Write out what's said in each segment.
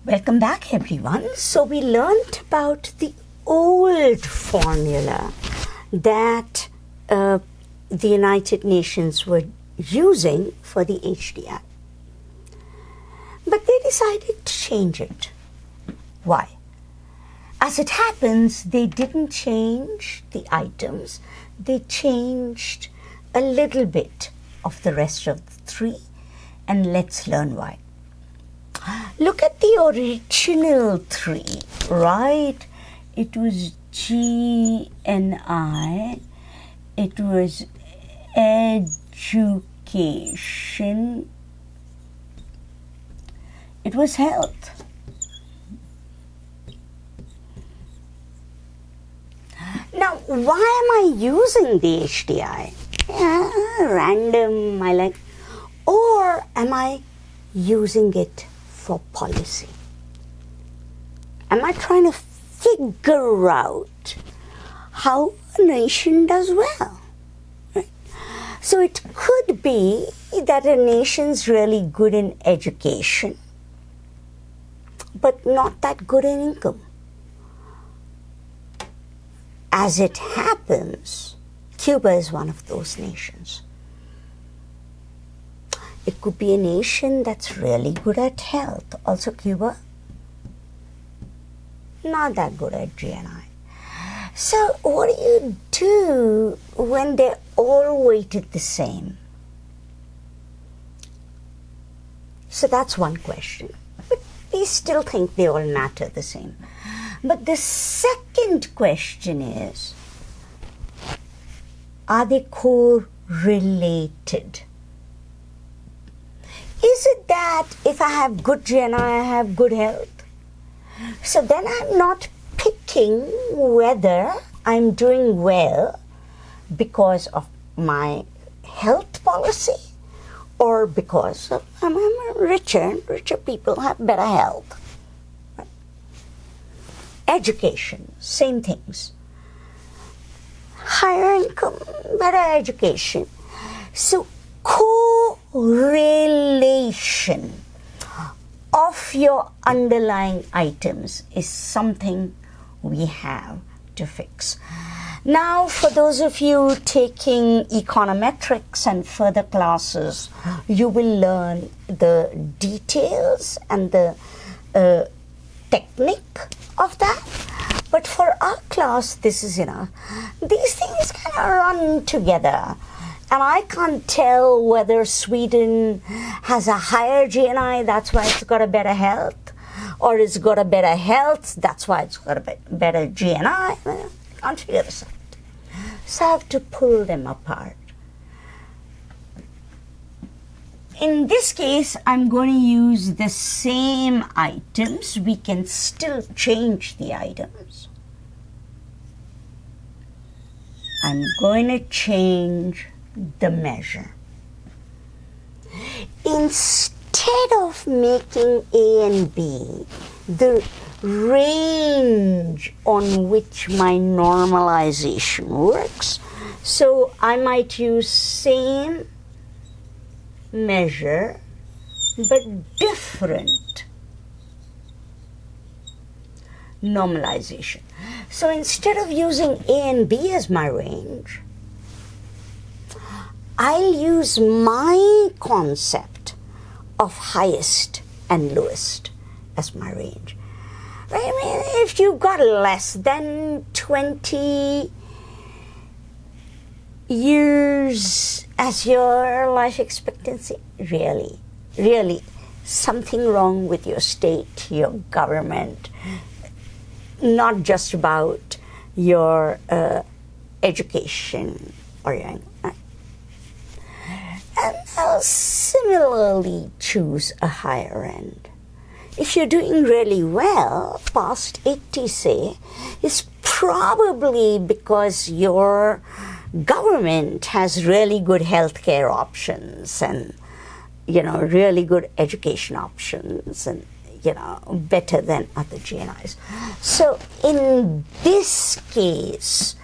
Welcome back, everyone. So we learned about the old formula that the United Nations were using for the HDI. But they decided to change it. Why? As it happens, they didn't change the items. They changed a little bit of the rest of the three, and let's learn why. Look at the original three, right? It was G and I. It was education. It was health. Now, why am I using the HDI? Random, I like. Or am I using it for policy? Am I trying to figure out how a nation does well? Right? So it could be that a nation's really good in education, but not that good in income. As it happens, Cuba is one of those nations. It could be a nation that's really good at health. Also Cuba, not that good at GNI. So what do you do when they're all weighted the same? So that's one question. But we still think they all matter the same. But the second question is, are they correlated? Is it that if I have good GNI, I have good health? So then I'm not picking whether I'm doing well because of my health policy or because of I'm richer, and richer people have better health. Education, same things. Higher income, better education. So correlation of your underlying items is something we have to fix. Now, for those of you taking econometrics and further classes, you will learn the details and the technique of that. But for our class, this is enough. These things kind of run together. And I can't tell whether Sweden has a higher GNI, that's why it's got a better health, or it's got a better health, that's why it's got a better GNI. I can't figure this out. So I have to pull them apart. In this case, I'm going to use the same items. We can still change the items. I'm going to change the measure. Instead of making A and B the range on which my normalization works, so I might use same measure but different normalization. So instead of using A and B as my range, I'll use my concept of highest and lowest as my range. Right? I mean, if you've got less than 20 years as your life expectancy, really something wrong with your state, your government, not just about your education or your and I'll similarly choose a higher end. If you're doing really well, past 80 say, it's probably because your government has really good healthcare options and, really good education options and, better than other GNIs. So in this case,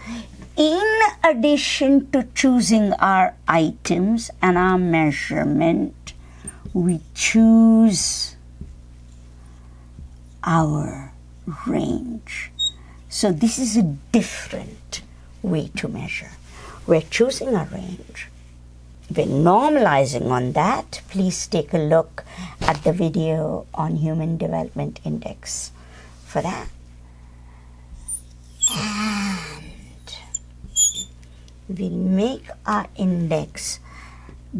in addition to choosing our items and our measurement, we choose our range. So this is a different way to measure. We're choosing a range. We're normalizing on that. Please take a look at the video on Human Development Index for that. And we'll make our index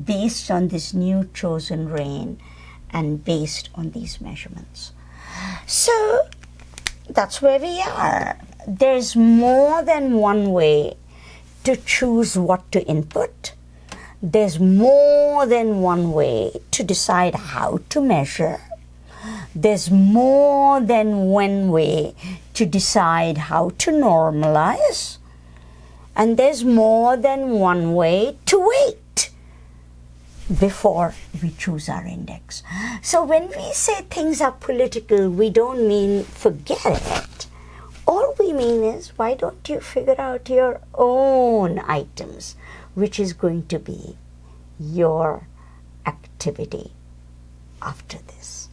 based on this new chosen range and based on these measurements. So that's where we are. There's more than one way to choose what to input. There's more than one way to decide how to measure. There's more than one way to decide how to normalize. And there's more than one way to wait before we choose our index. So when we say things are political, we don't mean forget it. All we mean is, why don't you figure out your own items, which is going to be your activity after this.